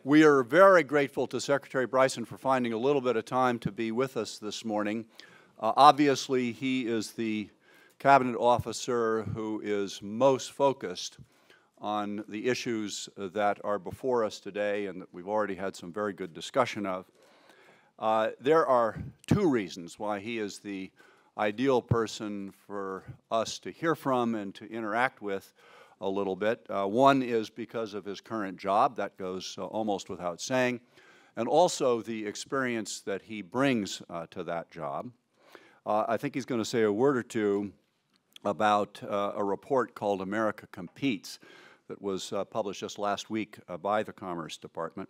We are very grateful to Secretary Bryson for finding a little bit of time to be with us this morning. Obviously, he is the cabinet officer who is most focused on the issues that are before us today and that we've already had some very good discussion of. There are two reasons why he is the ideal person for us to hear from and to interact with a little bit. One is because of his current job. That goes almost without saying. And also the experience that he brings to that job. I think he's going to say a word or two about a report called America Competes that was published just last week by the Commerce Department.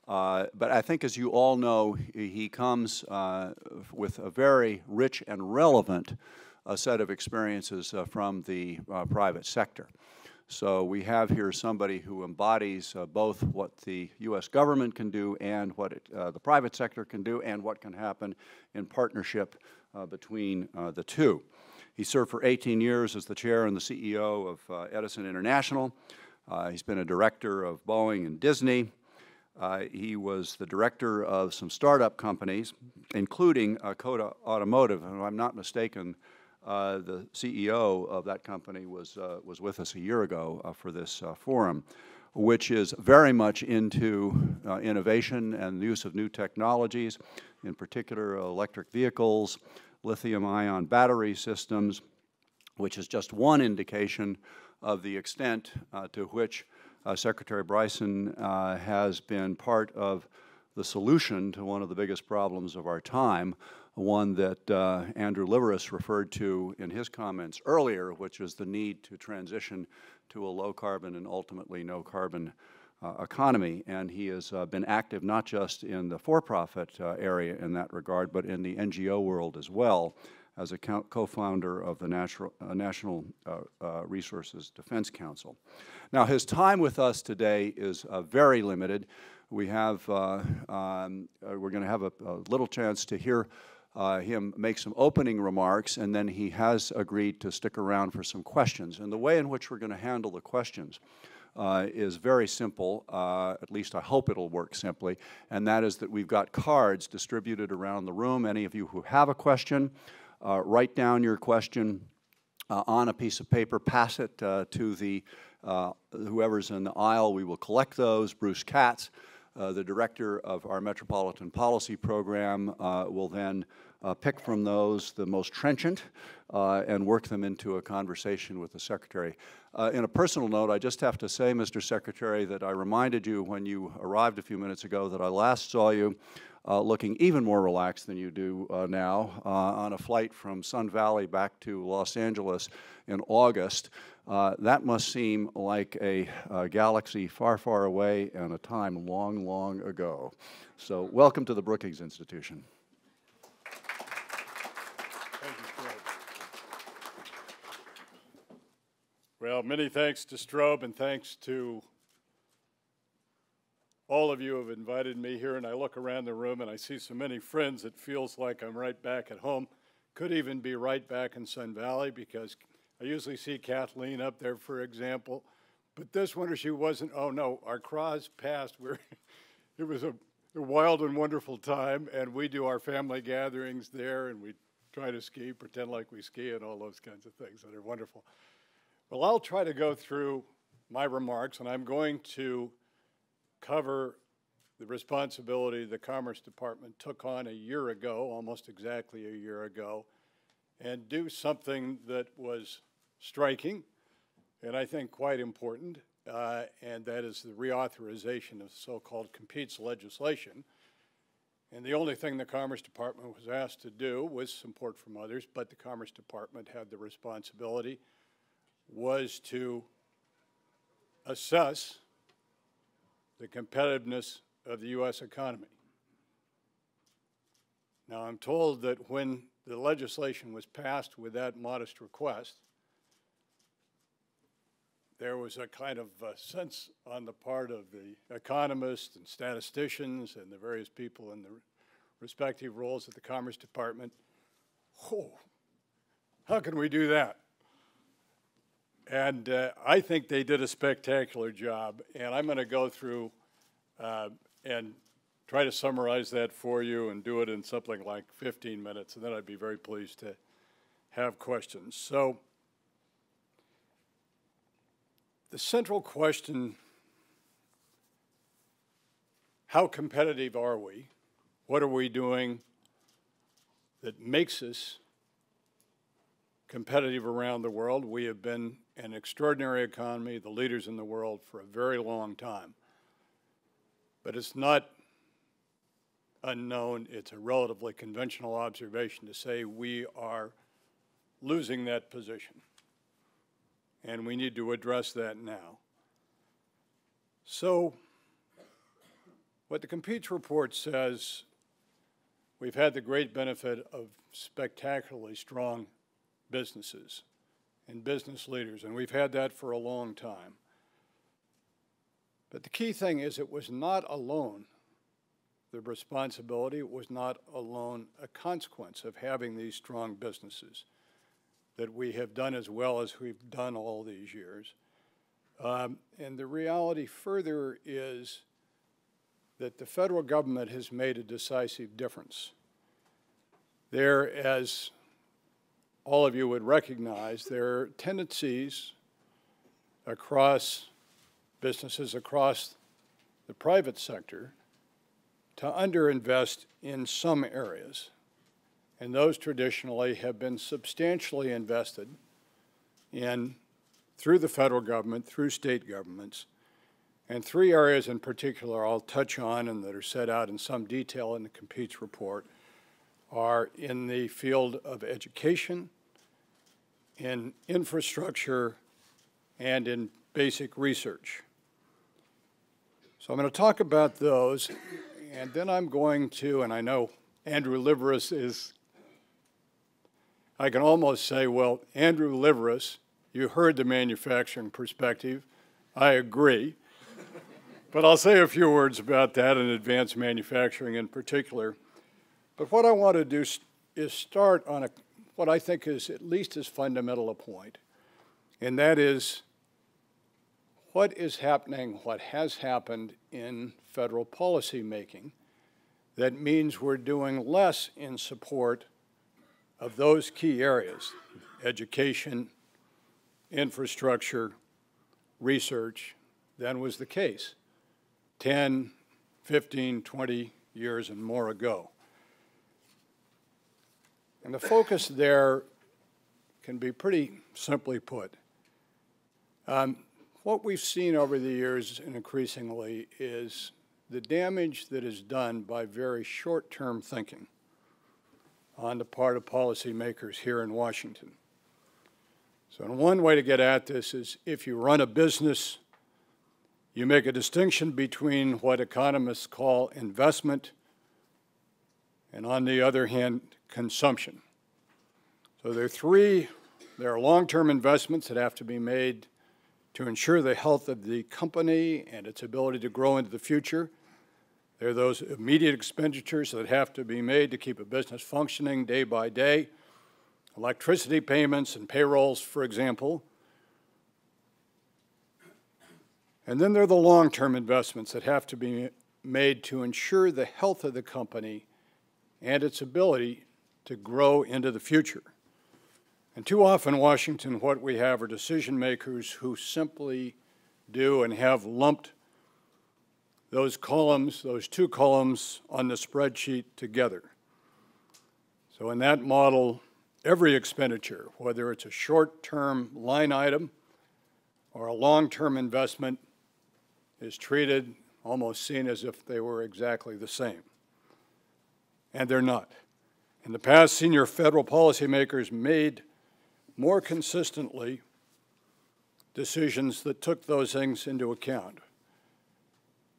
But I think, as you all know, he comes with a very rich and relevant set of experiences from the private sector. So we have here somebody who embodies both what the U.S. government can do and what the private sector can do and what can happen in partnership between the two. He served for 18 years as the chair and the CEO of Edison International. He's been a director of Boeing and Disney. He was the director of some startup companies, including Coda Automotive. And if I'm not mistaken, the CEO of that company was with us a year ago for this forum, which is very much into innovation and the use of new technologies, in particular electric vehicles, lithium-ion battery systems, which is just one indication of the extent to which Secretary Bryson has been part of the solution to one of the biggest problems of our time, one that Andrew Liveris referred to in his comments earlier, which is the need to transition to a low-carbon and ultimately no-carbon economy. And he has been active not just in the for-profit area in that regard, but in the NGO world as well, as a co-founder of the National Resources Defense Council. Now, his time with us today is very limited. We have, we're going to have a little chance to hear him make some opening remarks, and then he has agreed to stick around for some questions. And the way in which we're going to handle the questions is very simple, at least I hope it'll work simply, and that is that we've got cards distributed around the room. Any of you who have a question, write down your question on a piece of paper, pass it to the whoever's in the aisle. We will collect those. Bruce Katz, the director of our Metropolitan Policy Program, will then pick from those the most trenchant and work them into a conversation with the Secretary. In a personal note, I just have to say, Mr. Secretary, that I reminded you when you arrived a few minutes ago that I last saw you looking even more relaxed than you do now on a flight from Sun Valley back to Los Angeles in August. That must seem like a galaxy far, far away and a time long, long ago. So welcome to the Brookings Institution. Thank you, Strobe. Well, many thanks to Strobe, and thanks to all of you who have invited me here. And I look around the room and I see so many friends, it feels like I'm right back at home. Could even be right back in Sun Valley, because I usually see Kathleen up there, for example. But this winter she wasn't. Oh no, our cross passed. It was a wild and wonderful time, and we do our family gatherings there, and we try to ski, pretend like we ski, and all those kinds of things that are wonderful. Well, I'll try to go through my remarks, and I'm going to cover the responsibility the Commerce Department took on a year ago, almost exactly a year ago, and do something that was striking and I think quite important, and that is the reauthorization of so-called competes legislation. And the only thing the Commerce Department was asked to do, with support from others, but the Commerce Department had the responsibility, was to assess the competitiveness of the U.S. economy. Now, I'm told that when the legislation was passed with that modest request, there was a kind of sense on the part of the economists and statisticians and the various people in the respective roles at the Commerce Department, oh, how can we do that? And I think they did a spectacular job, and I'm going to go through and try to summarize that for you and do it in something like 15 minutes, and then I'd be very pleased to have questions. So the central question, how competitive are we? What are we doing that makes us competitive around the world? We have been an extraordinary economy, the leaders in the world for a very long time. But it's not unknown, it's a relatively conventional observation to say we are losing that position. And we need to address that now. So, what the Competes report says, we've had the great benefit of spectacularly strong businesses and business leaders, and we've had that for a long time. But the key thing is it was not alone the responsibility, it was not alone a consequence of having these strong businesses that we have done as well as we've done all these years. And the reality further is that the federal government has made a decisive difference. There, as all of you would recognize, there are tendencies across businesses, across the private sector, to underinvest in some areas. And those traditionally have been substantially invested in through the federal government, through state governments. And three areas in particular I'll touch on and that are set out in some detail in the Competes report are in the field of education, in infrastructure, and in basic research. So I'm going to talk about those, and then I'm going to, and I know Andrew Liveris is, I can almost say, well, Andrew Liveris, you heard the manufacturing perspective. I agree. But I'll say a few words about that and advanced manufacturing in particular. But what I want to do is start on what I think is at least as fundamental a point, and that is what is happening, what has happened in federal policy making that means we're doing less in support of those key areas, education, infrastructure, research, than was the case 10, 15, 20 years and more ago. And the focus there can be pretty simply put. What we've seen over the years and increasingly is the damage that is done by very short-term thinking on the part of policymakers here in Washington. So one way to get at this is if you run a business, you make a distinction between what economists call investment and, on the other hand, consumption. So there are long-term investments that have to be made to ensure the health of the company and its ability to grow into the future. There are those immediate expenditures that have to be made to keep a business functioning day by day, electricity payments and payrolls, for example. And then there are the long-term investments that have to be made to ensure the health of the company and its ability to grow into the future. And too often in Washington, what we have are decision makers who simply do and have lumped those columns, those two columns on the spreadsheet together. So in that model, every expenditure, whether it's a short-term line item or a long-term investment, is treated, almost seen as if they were exactly the same. And they're not. In the past, senior federal policymakers made more consistently decisions that took those things into account.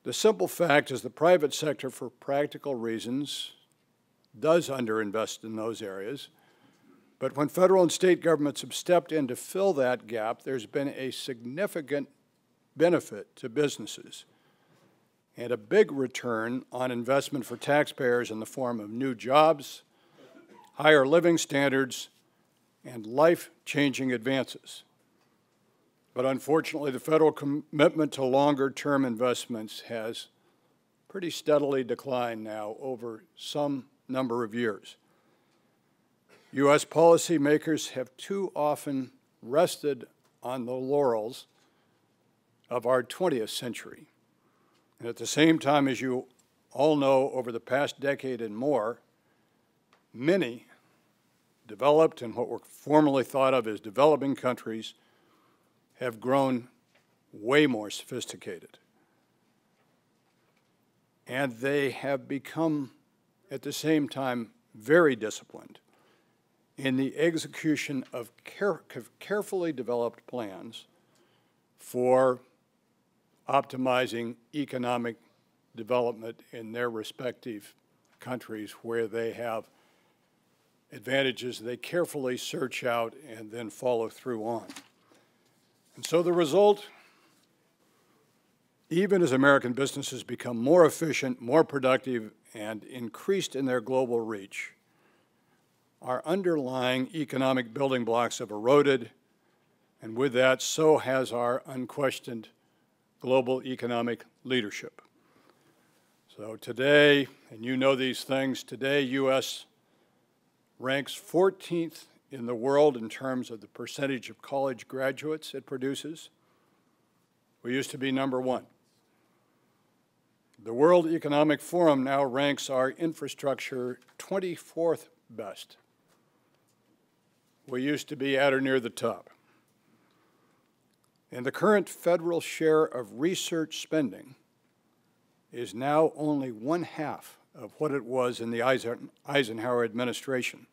The simple fact is the private sector, for practical reasons, does underinvest in those areas. But when federal and state governments have stepped in to fill that gap, there's been a significant benefit to businesses and a big return on investment for taxpayers in the form of new jobs, higher living standards, and life-changing advances. But unfortunately, the federal commitment to longer-term investments has pretty steadily declined now over some number of years. U.S. policymakers have too often rested on the laurels of our 20th century. And at the same time, as you all know, over the past decade and more, many developed and what were formerly thought of as developing countries have grown way more sophisticated. And they have become, at the same time, very disciplined in the execution of carefully developed plans for optimizing economic development in their respective countries where they have advantages they carefully search out and then follow through on. And so the result, even as American businesses become more efficient, more productive, and increased in their global reach, our underlying economic building blocks have eroded, and with that, so has our unquestioned global economic leadership. So today, and you know these things, today U.S. ranks 14th in the world in terms of the percentage of college graduates it produces. We used to be number one. The World Economic Forum now ranks our infrastructure 24th best. We used to be at or near the top. And the current federal share of research spending is now only 1/2 of what it was in the Eisenhower administration.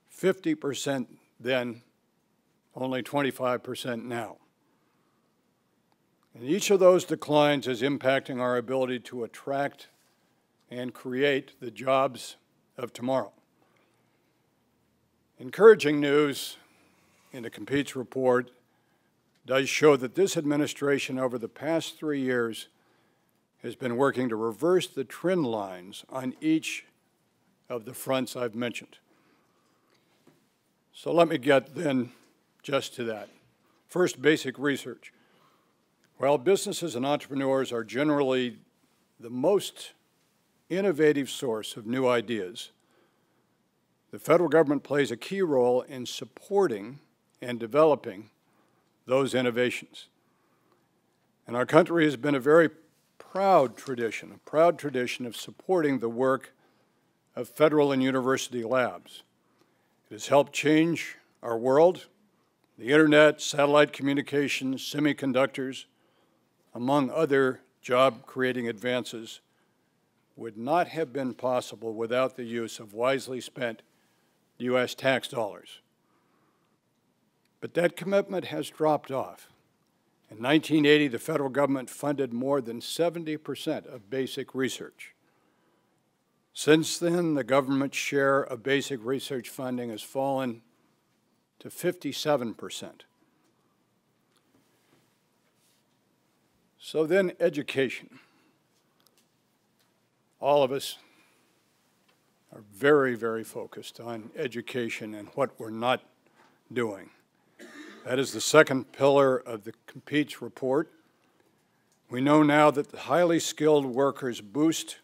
50% then, only 25% now. And each of those declines is impacting our ability to attract and create the jobs of tomorrow. Encouraging news in the Competes report does show that this administration over the past 3 years has been working to reverse the trend lines on each of the fronts I've mentioned. So let me get then just to that. First, basic research. While businesses and entrepreneurs are generally the most innovative source of new ideas, the federal government plays a key role in supporting and developing those innovations. And our country has been a very proud tradition of supporting the work of federal and university labs. It has helped change our world. The internet, satellite communications, semiconductors, among other job-creating advances, would not have been possible without the use of wisely spent U.S. tax dollars. But that commitment has dropped off. In 1980, the federal government funded more than 70% of basic research. Since then, the government's share of basic research funding has fallen to 57%. So then, education. All of us are very, very focused on education and what we're not doing. That is the second pillar of the Competes report. We know now that the highly skilled workers boost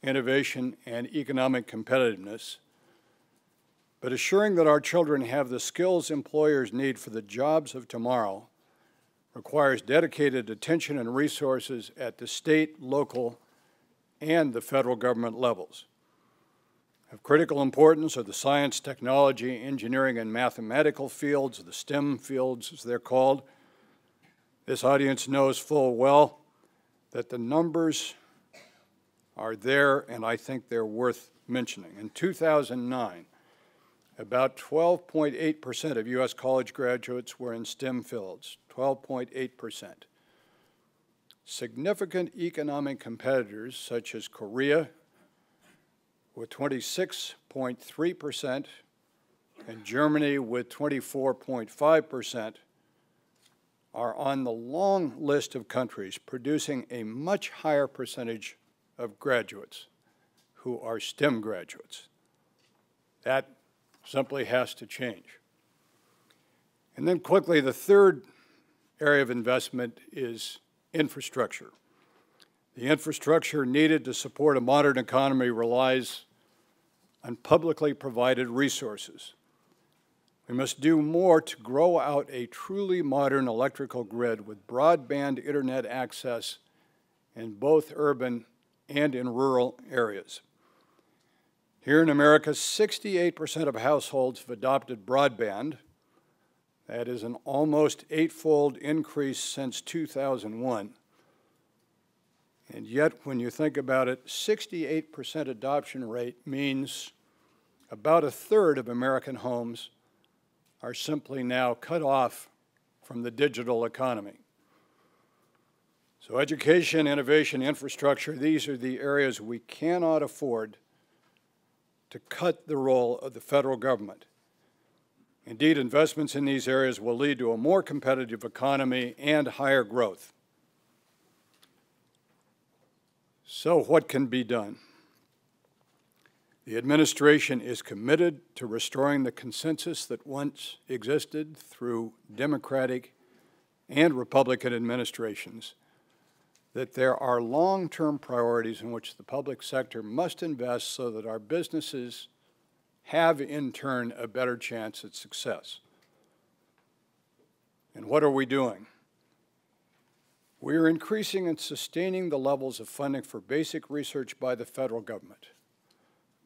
innovation and economic competitiveness, but assuring that our children have the skills employers need for the jobs of tomorrow requires dedicated attention and resources at the state, local, and the federal government levels. Of critical importance are the science, technology, engineering, and mathematical fields, the STEM fields as they're called. This audience knows full well that the numbers are there, and I think they're worth mentioning. In 2009, about 12.8% of U.S. college graduates were in STEM fields, 12.8%. Significant economic competitors such as Korea, with 26.3%, and Germany with 24.5%, are on the long list of countries producing a much higher percentage of graduates who are STEM graduates. That simply has to change. And then quickly, the third area of investment is infrastructure. The infrastructure needed to support a modern economy relies on publicly provided resources. We must do more to grow out a truly modern electrical grid with broadband internet access in both urban and in rural areas. Here in America, 68% of households have adopted broadband. That is an almost eightfold increase since 2001. And yet, when you think about it, 68% adoption rate means about a third of American homes are simply now cut off from the digital economy. So education, innovation, infrastructure, these are the areas we cannot afford to cut the role of the federal government. Indeed, investments in these areas will lead to a more competitive economy and higher growth. So what can be done? The administration is committed to restoring the consensus that once existed through Democratic and Republican administrations, that there are long-term priorities in which the public sector must invest so that our businesses have, in turn, a better chance at success. And what are we doing? We are increasing and sustaining the levels of funding for basic research by the federal government.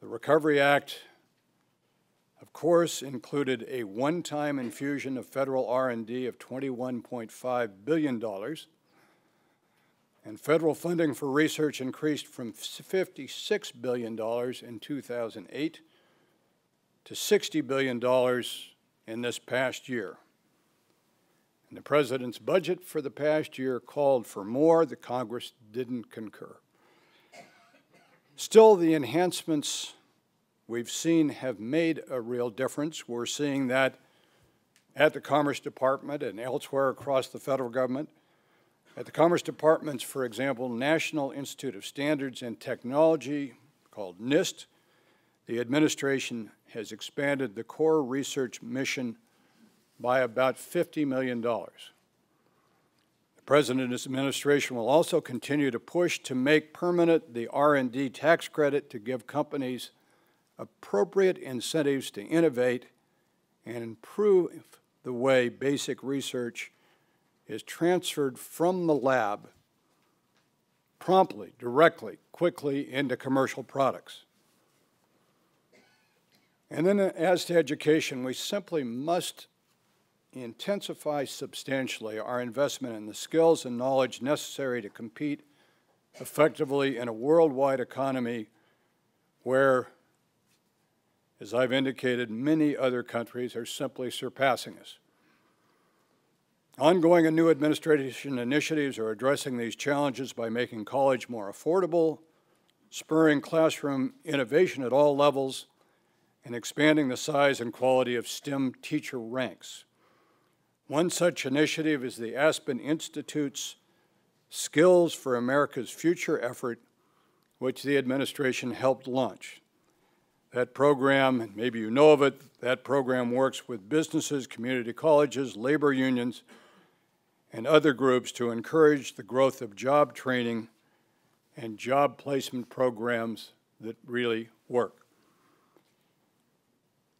The Recovery Act, of course, included a one-time infusion of federal R&D of $21.5 billion, and federal funding for research increased from $56 billion in 2008 to $60 billion in this past year. And the President's budget for the past year called for more. The Congress didn't concur. Still, the enhancements we've seen have made a real difference. We're seeing that at the Commerce Department and elsewhere across the federal government. At the Commerce Department's, for example, National Institute of Standards and Technology, called NIST, the administration has expanded the core research mission by about $50 million. The President and his administration will also continue to push to make permanent the R&D tax credit to give companies appropriate incentives to innovate and improve the way basic research is transferred from the lab promptly, directly, quickly into commercial products. And then as to education, we simply must intensify substantially our investment in the skills and knowledge necessary to compete effectively in a worldwide economy where, as I've indicated, many other countries are simply surpassing us. Ongoing and new administration initiatives are addressing these challenges by making college more affordable, spurring classroom innovation at all levels, and expanding the size and quality of STEM teacher ranks. One such initiative is the Aspen Institute's Skills for America's Future effort, which the administration helped launch. That program, maybe you know of it, that program works with businesses, community colleges, labor unions, and other groups to encourage the growth of job training and job placement programs that really work.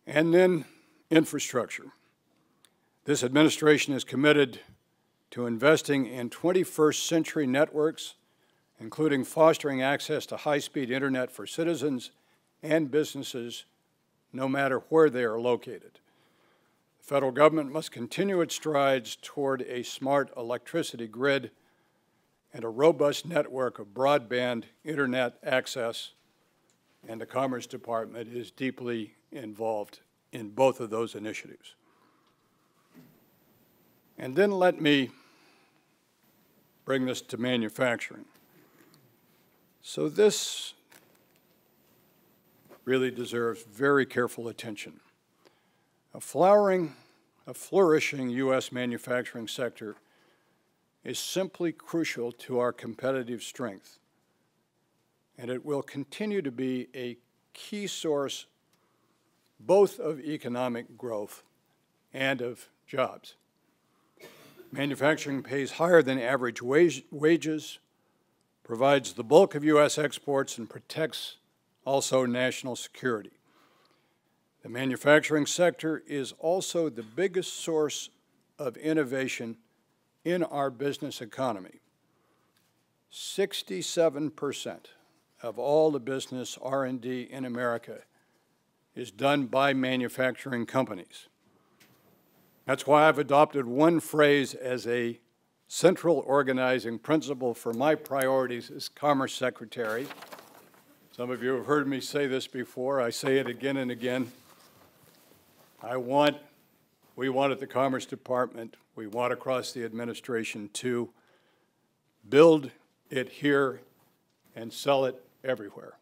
And then infrastructure. This administration is committed to investing in 21st century networks, including fostering access to high-speed internet for citizens and businesses, no matter where they are located. The federal government must continue its strides toward a smart electricity grid and a robust network of broadband internet access, and the Commerce Department is deeply involved in both of those initiatives. And then let me bring this to manufacturing. So this really deserves very careful attention. A flourishing U.S. manufacturing sector is simply crucial to our competitive strength, and it will continue to be a key source both of economic growth and of jobs. Manufacturing pays higher than average wages, provides the bulk of U.S. exports and protects also national security. The manufacturing sector is also the biggest source of innovation in our business economy. 67% of all the business R&D in America is done by manufacturing companies. That's why I've adopted one phrase as a central organizing principle for my priorities as Commerce Secretary. Some of you have heard me say this before. I say it again and again. We want at the Commerce Department, we want across the administration to build it here and sell it everywhere.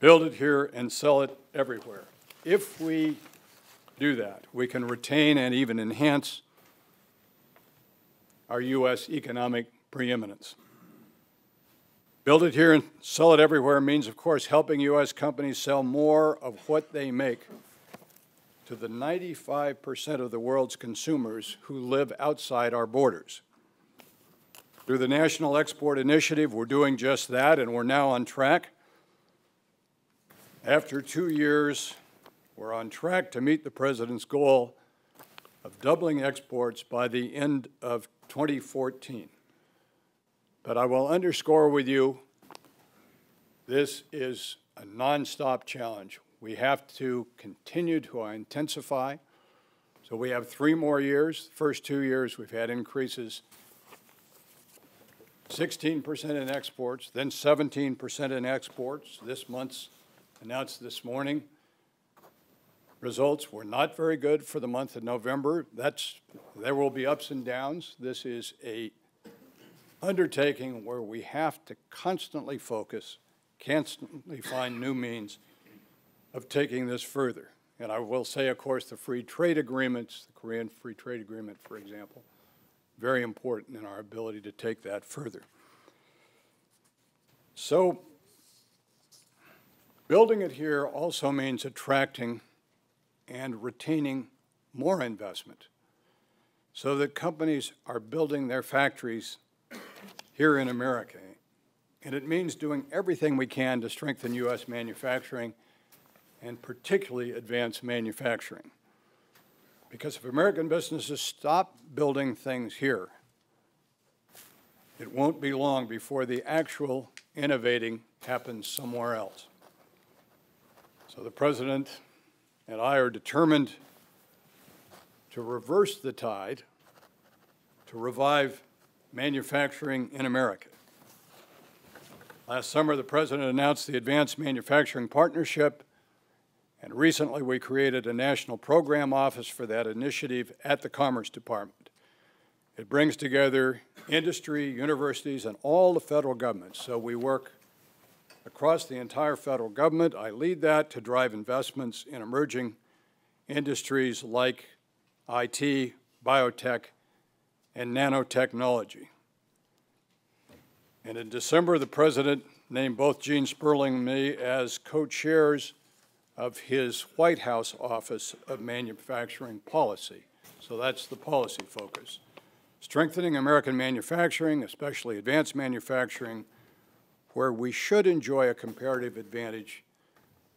Build it here and sell it everywhere. If we do that, we can retain and even enhance our U.S. economic preeminence. Build it here and sell it everywhere means, of course, helping U.S. companies sell more of what they make to the 95% of the world's consumers who live outside our borders. Through the National Export Initiative, we're doing just that, and we're now on track. After 2 years, we're on track to meet the President's goal of doubling exports by the end of 2014. But I will underscore with you, this is a nonstop challenge. We have to continue to intensify. So we have 3 more years. The first 2 years, we've had increases 16% in exports, then 17% in exports. This month's announced this morning. Results were not very good for the month of November. There will be ups and downs. This is an undertaking where we have to constantly focus, constantly find new means of taking this further. And I will say, of course, the free trade agreements, the Korean Free Trade Agreement, for example, very important in our ability to take that further. So building it here also means attracting and retaining more investment so that companies are building their factories here in America. And it means doing everything we can to strengthen U.S. manufacturing and particularly advance manufacturing. Because if American businesses stop building things here, it won't be long before the actual innovating happens somewhere else. So the President and I are determined to reverse the tide, to revive manufacturing in America. Last summer, the President announced the Advanced Manufacturing Partnership, and recently we created a national program office for that initiative at the Commerce Department. It brings together industry, universities, and all the federal governments. So we work across the entire federal government. I lead that to drive investments in emerging industries like IT, biotech, and nanotechnology. And in December, the President named both Gene Sperling and me as co-chairs of his White House Office of Manufacturing Policy. So that's the policy focus. Strengthening American manufacturing, especially advanced manufacturing, where we should enjoy a comparative advantage,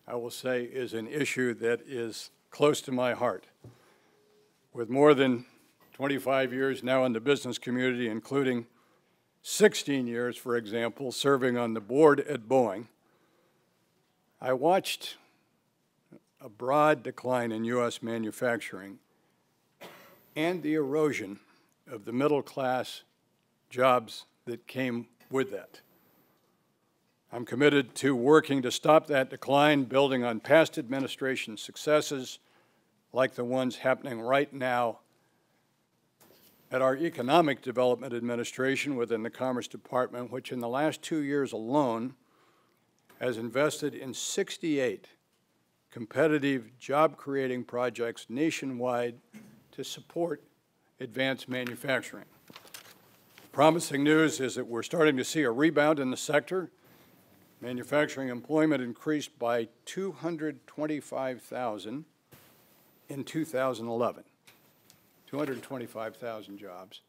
I will say, is an issue that is close to my heart. With more than 25 years now in the business community, including 16 years, for example, serving on the board at Boeing, I watched a broad decline in U.S. manufacturing and the erosion of the middle-class jobs that came with that. I'm committed to working to stop that decline, building on past administration successes like the ones happening right now at our Economic Development Administration within the Commerce Department, which in the last 2 years alone has invested in 68 competitive job-creating projects nationwide to support advanced manufacturing. Promising news is that we're starting to see a rebound in the sector. Manufacturing employment increased by 225,000 in 2011. 225,000 jobs.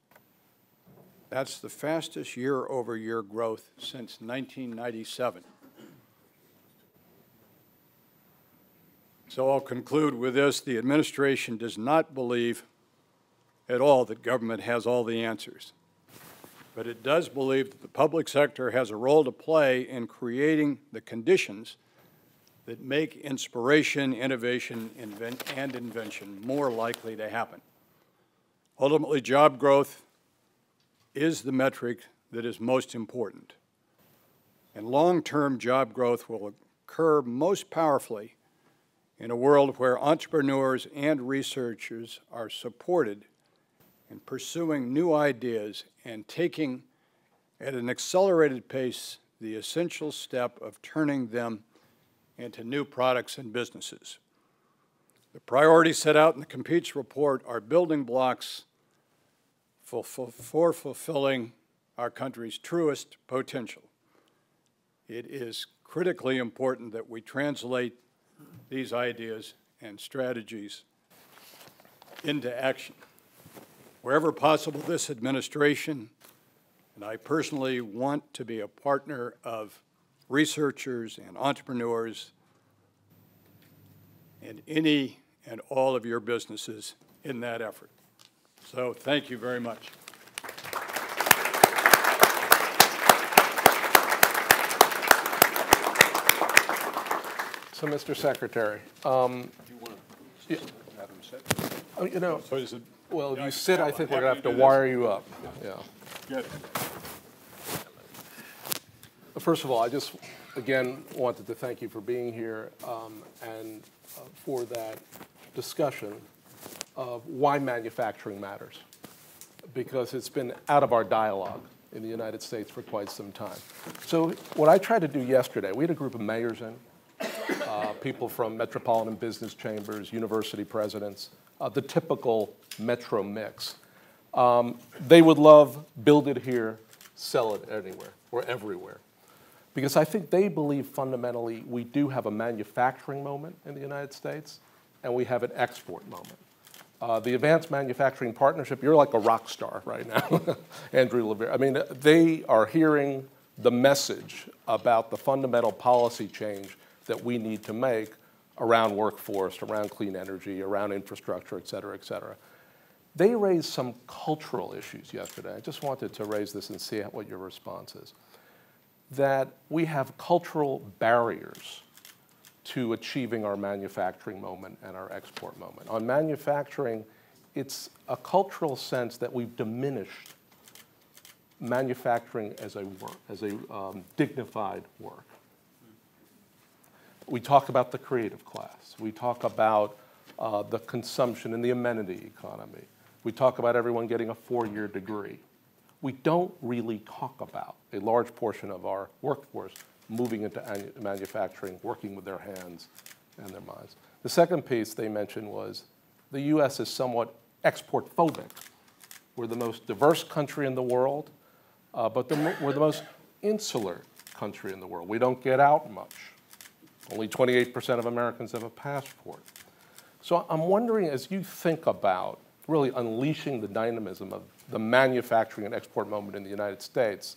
That's the fastest year-over-year growth since 1997. So I'll conclude with this. The administration does not believe at all that government has all the answers. But it does believe that the public sector has a role to play in creating the conditions that make inspiration, innovation, and invention more likely to happen. Ultimately, job growth is the metric that is most important. And long-term job growth will occur most powerfully in a world where entrepreneurs and researchers are supported in pursuing new ideas and taking at an accelerated pace the essential step of turning them into new products and businesses. The priorities set out in the Competes report are building blocks for fulfilling our country's truest potential. It is critically important that we translate these ideas and strategies into action. Wherever possible, this administration and I personally want to be a partner of researchers and entrepreneurs and any and all of your businesses in that effort. So thank you very much. So, Mr. Secretary, Do you want to have him sit? you know, So is it, well, if yeah, you sit, I think we're going to have to happy to do wire you up. Yeah. good. First of all, I just, again, wanted to thank you for being here and for that discussion of why manufacturing matters, because it's been out of our dialogue in the United States for quite some time. So what I tried to do yesterday, we had a group of mayors in, people from metropolitan business chambers, university presidents, the typical metro mix. They would love build it here, sell it anywhere or everywhere. Because I think they believe fundamentally we do have a manufacturing moment in the United States and we have an export moment. The Advanced Manufacturing Partnership, you're like a rock star right now, Andrew Levere. I mean, they are hearing the message about the fundamental policy change that we need to make around workforce, around clean energy, around infrastructure, et cetera, et cetera. They raised some cultural issues yesterday. I just wanted to raise this and see what your response is. That we have cultural barriers to achieving our manufacturing moment and our export moment. On manufacturing, it's a cultural sense that we've diminished manufacturing as a work, as a dignified work. We talk about the creative class. We talk about the consumption and the amenity economy. We talk about everyone getting a 4-year degree. We don't really talk about a large portion of our workforce moving into manufacturing, working with their hands and their minds. The second piece they mentioned was the U.S. is somewhat export phobic. We're the most diverse country in the world, but we're the most insular country in the world. We don't get out much. Only 28% of Americans have a passport. So I'm wondering, as you think about really unleashing the dynamism of the manufacturing and export moment in the United States,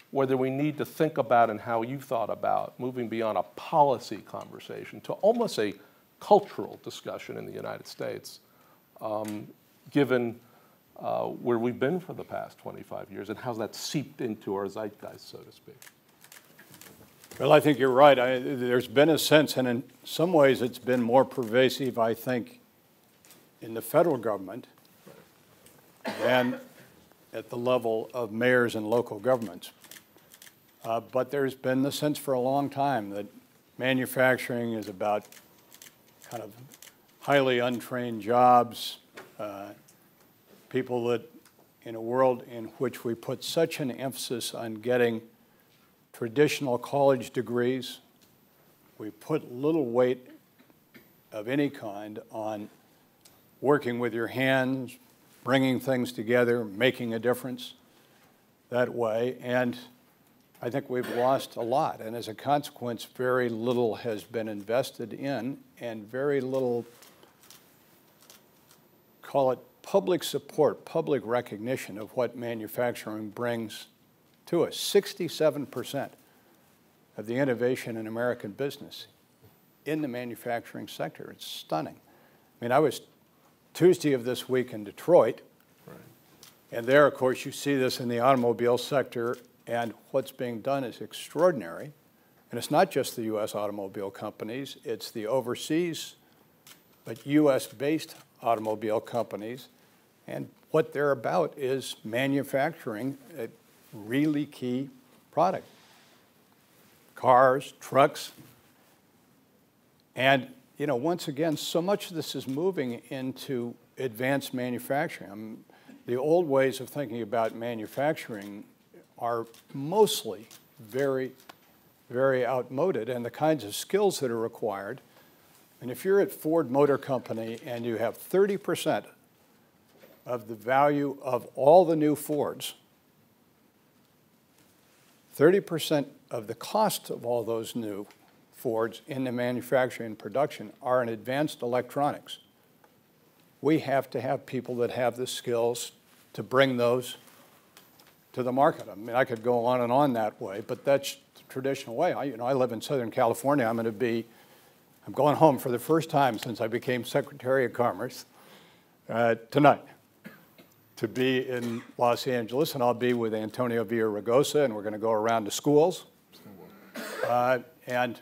whether we need to think about and how you thought about moving beyond a policy conversation to almost a cultural discussion in the United States, given where we've been for the past 25 years and how that's seeped into our zeitgeist, so to speak. Well, I think you're right. There's been a sense, and in some ways it's been more pervasive, I think, in the federal government than at the level of mayors and local governments. But there's been the sense for a long time that manufacturing is about kind of highly untrained jobs, people that in a world in which we put such an emphasis on getting traditional college degrees, we put little weight of any kind on working with your hands, bringing things together, making a difference that way. And I think we've lost a lot. And as a consequence, very little has been invested in and very little, call it public support, public recognition of what manufacturing brings to us. 67% of the innovation in American business in the manufacturing sector. It's stunning. I mean, I was Tuesday of this week in Detroit, right. And there, of course, you see this in the automobile sector, and what's being done is extraordinary. And it's not just the U.S. automobile companies, it's the overseas, but U.S.-based automobile companies. And what they're about is manufacturing a really key product. Cars, trucks. And, you know, once again, so much of this is moving into advanced manufacturing. The old ways of thinking about manufacturing are mostly very, very outmoded, and the kinds of skills that are required. And if you're at Ford Motor Company and you have 30% of the value of all the new Fords, 30% of the cost of all those new Fords in the manufacturing and production are in advanced electronics. We have to have people that have the skills to bring those to the market. I mean, I could go on and on that way, but that's the traditional way. I live in Southern California. I'm going home for the first time since I became Secretary of Commerce tonight to be in Los Angeles, and I'll be with Antonio Villaraigosa, and we're going to go around to schools. And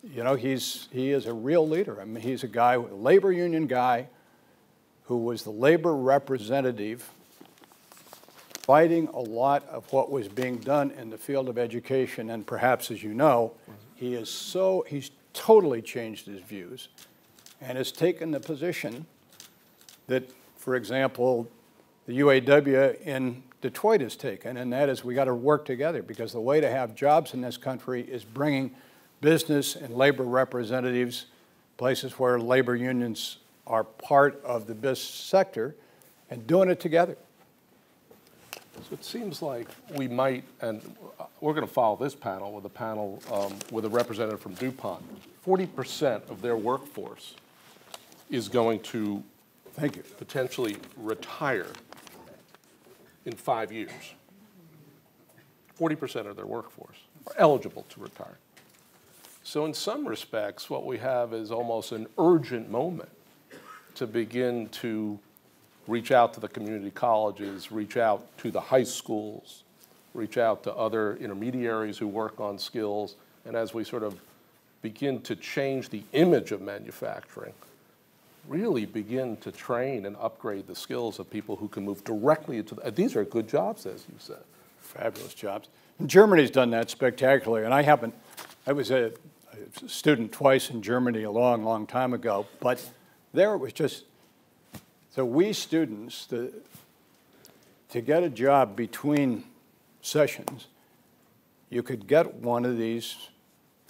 you know, he is a real leader. I mean, he's a guy, a labor union guy, who was the labor representative fighting a lot of what was being done in the field of education. And perhaps, as you know, he's totally changed his views and has taken the position that, for example, the UAW in Detroit has taken, and that is we got to work together, because the way to have jobs in this country is bringing business and labor representatives, places where labor unions are part of the business sector, and doing it together. So it seems like we might, and we're going to follow this panel with with a representative from DuPont. 40% of their workforce is going to potentially retire in 5 years. 40% of their workforce are eligible to retire. So in some respects, what we have is almost an urgent moment to begin to reach out to the community colleges, reach out to the high schools, reach out to other intermediaries who work on skills, and as we sort of begin to change the image of manufacturing, really begin to train and upgrade the skills of people who can move directly into these are good jobs, as you said. Fabulous jobs. And Germany's done that spectacularly, and I was a student twice in Germany a long, long time ago, but there it was just, so we students, to get a job between sessions, you could get one of these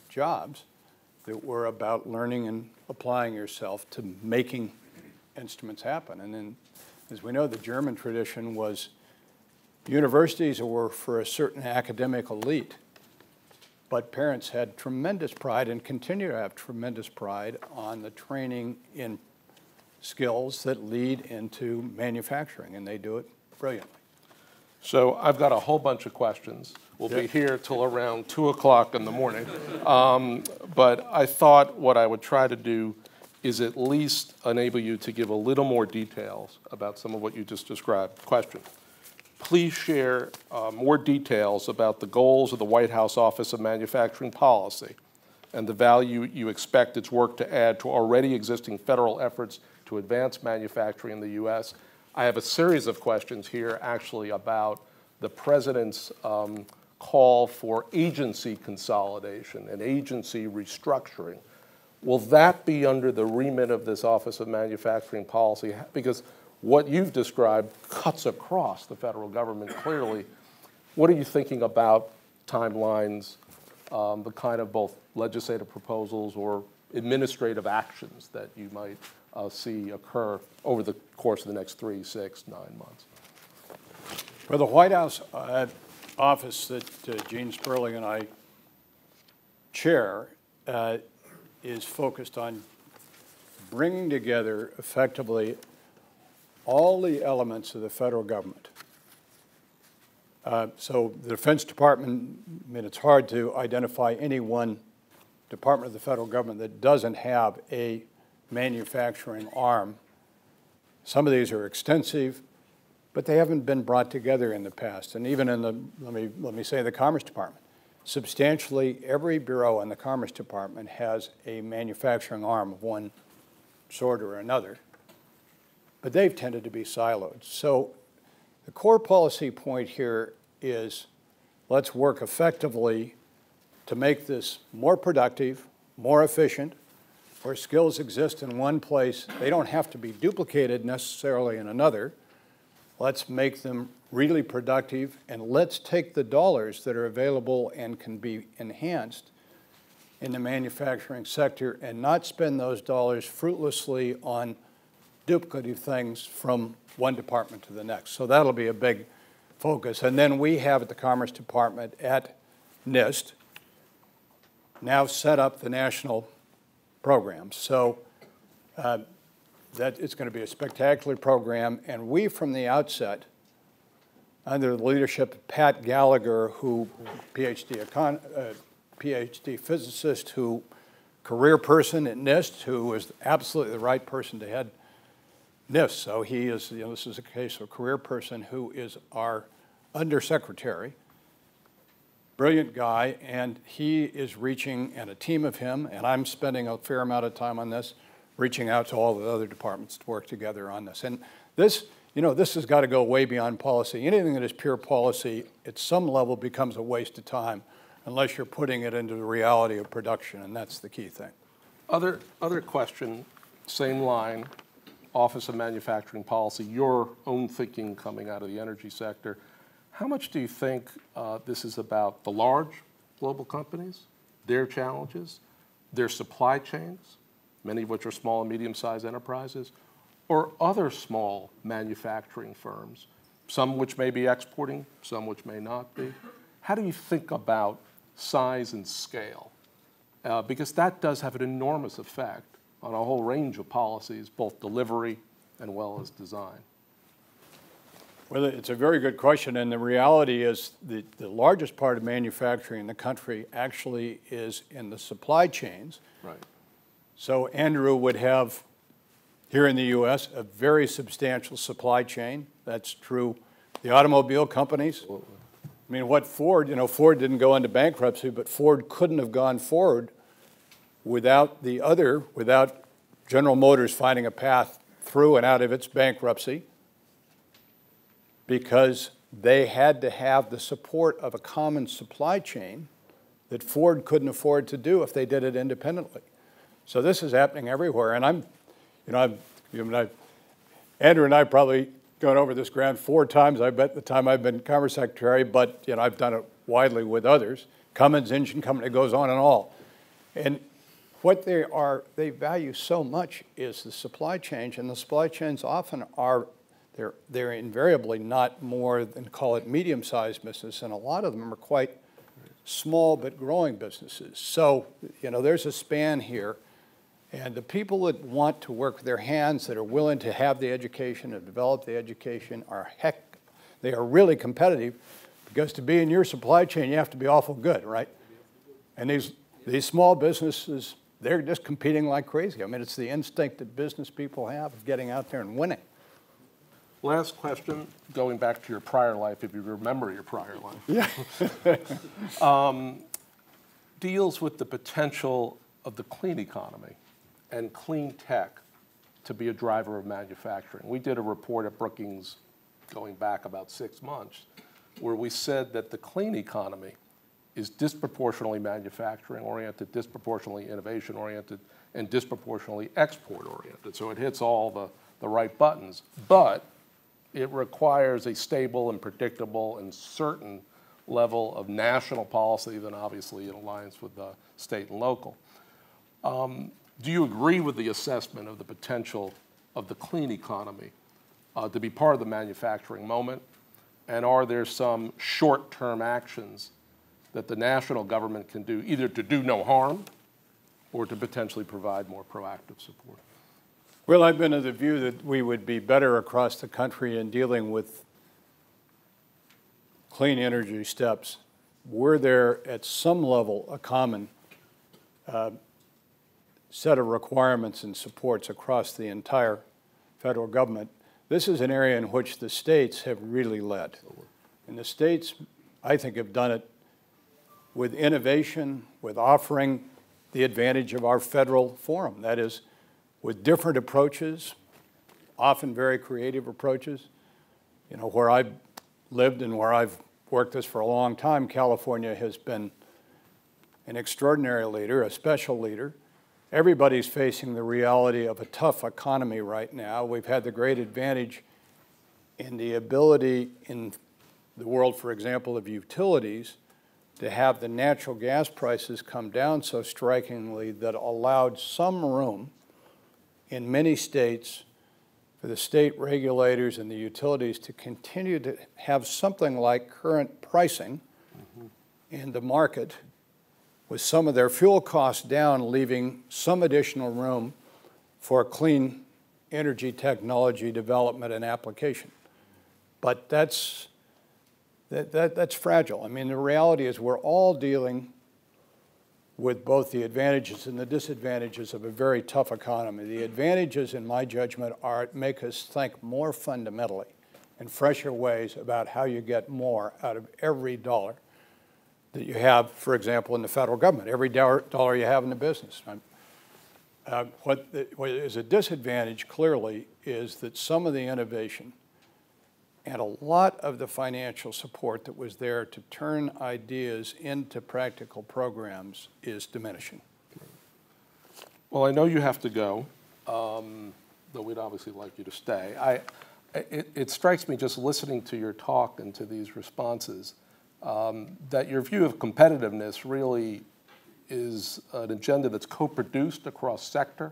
jobs that were about learning and applying yourself to making instruments happen. And then, as we know, the German tradition was universities were for a certain academic elite, but parents had tremendous pride and continue to have tremendous pride on the training in skills that lead into manufacturing, and they do it brilliantly. So I've got a whole bunch of questions. We'll be here till around 2 o'clock in the morning. But I thought what I would try to do is at least enable you to give a little more details about some of what you just described. Question. Please share more details about the goals of the White House Office of Manufacturing Policy and the value you expect its work to add to already existing federal efforts to advance manufacturing in the U.S. I have a series of questions here actually about the President's call for agency consolidation and agency restructuring. Will that be under the remit of this Office of Manufacturing Policy? Because what you've described cuts across the federal government clearly. What are you thinking about timelines, the kind of both legislative proposals or administrative actions that you might see occur over the course of the next 3, 6, 9 months? Well, the White House office that Gene Sperling and I chair is focused on bringing together effectively all the elements of the federal government. So the Defense Department, I mean, it's hard to identify any one department of the federal government that doesn't have a manufacturing arm. Some of these are extensive, but they haven't been brought together in the past. And even in the, let me say the Commerce Department, substantially every bureau in the Commerce Department has a manufacturing arm of one sort or another, but they've tended to be siloed. So the core policy point here is let's work effectively to make this more productive, more efficient, where skills exist in one place. They don't have to be duplicated necessarily in another. Let's make them really productive, and let's take the dollars that are available and can be enhanced in the manufacturing sector and not spend those dollars fruitlessly on duplicative things from one department to the next. So that'll be a big focus. And then we have at the Commerce Department at NIST now set up the national programs. So that it's going to be a spectacular program. And we, from the outset, under the leadership of Pat Gallagher, who PhD physicist, who career person at NIST, who is absolutely the right person to head NIST. So he is, this is a case of a career person who is our undersecretary, brilliant guy, and he is reaching, and a team of him, and I'm spending a fair amount of time on this, reaching out to all the other departments to work together on this. And this, this has got to go way beyond policy. Anything that is pure policy, at some level, becomes a waste of time unless you're putting it into the reality of production, and that's the key thing. Other question, same line, Office of Manufacturing Policy, your own thinking coming out of the energy sector. How much do you think this is about the large global companies, their challenges, their supply chains, many of which are small and medium-sized enterprises, or other small manufacturing firms, some which may be exporting, some which may not be? How do you think about size and scale? Because that does have an enormous effect on a whole range of policies, both delivery and well as design. Well, it's a very good question, and the reality is the largest part of manufacturing in the country actually is in the supply chains. Right. So Andrew would have, here in the U.S., a very substantial supply chain. That's true. The automobile companies. I mean, what Ford, Ford didn't go into bankruptcy, but Ford couldn't have gone forward without General Motors finding a path through and out of its bankruptcy, because they had to have the support of a common supply chain that Ford couldn't afford to do if they did it independently. So this is happening everywhere, and Andrew and I probably gone over this ground 4 times, I bet, the time I've been Commerce Secretary, but I've done it widely with others. Cummins Engine Company goes on and all. And what they value so much is the supply chain, and the supply chains often are, they're invariably not more than, call it, medium-sized business, and a lot of them are quite small but growing businesses. So, there's a span here. And the people that want to work with their hands, that are willing to have the education and develop the education, they are really competitive, because to be in your supply chain, you have to be awful good, right? And these small businesses, they're just competing like crazy. I mean, it's the instinct that business people have of getting out there and winning. Last question, going back to your prior life, if you remember your prior life. Yeah. Deals with the potential of the clean economy and clean tech to be a driver of manufacturing. We did a report at Brookings going back about 6 months where we said that the clean economy is disproportionately manufacturing-oriented, disproportionately innovation-oriented, and disproportionately export-oriented. So it hits all the right buttons, but it requires a stable and predictable and certain level of national policy, then obviously in alliance with the state and local. Do you agree with the assessment of the potential of the clean economy to be part of the manufacturing moment? And are there some short-term actions that the national government can do, either to do no harm or to potentially provide more proactive support? Well, I've been of the view that we would be better across the country in dealing with clean energy steps were there at some level a common set of requirements and supports across the entire federal government. This is an area in which the states have really led. And the states, I think, have done it with innovation, with offering the advantage of our federal forum. That is, with different approaches, often very creative approaches. You know, where I've lived and where I've worked this for a long time, California has been an extraordinary leader, a special leader. Everybody's facing the reality of a tough economy right now. We've had the great advantage in the ability in the world, for example, of utilities, to have the natural gas prices come down so strikingly that allowed some room in many states for the state regulators and the utilities to continue to have something like current pricing in the market with some of their fuel costs down, leaving some additional room for clean energy technology development and application. But that's fragile. I mean, the reality is we're all dealing with both the advantages and the disadvantages of a very tough economy. The advantages, in my judgment, make us think more fundamentally in fresher ways about how you get more out of every dollar that you have, for example, in the federal government, every dollar you have in the business. What is a disadvantage, clearly, is that some of the innovation and a lot of the financial support that was there to turn ideas into practical programs is diminishing. Well, I know you have to go, though we'd obviously like you to stay. It strikes me just listening to your talk and to these responses that your view of competitiveness really is an agenda that's co-produced across sector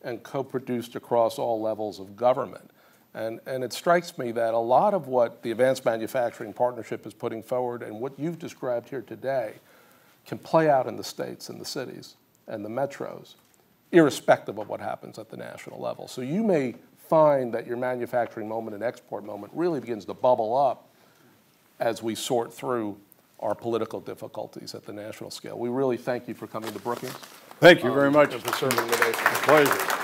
and co-produced across all levels of government. And it strikes me that a lot of what the Advanced Manufacturing Partnership is putting forward and what you've described here today can play out in the states and the cities and the metros, irrespective of what happens at the national level. So you may find that your manufacturing moment and export moment really begins to bubble up as we sort through our political difficulties at the national scale. We really thank you for coming to Brookings. Thank you very much. And for serving the nation. Pleasure.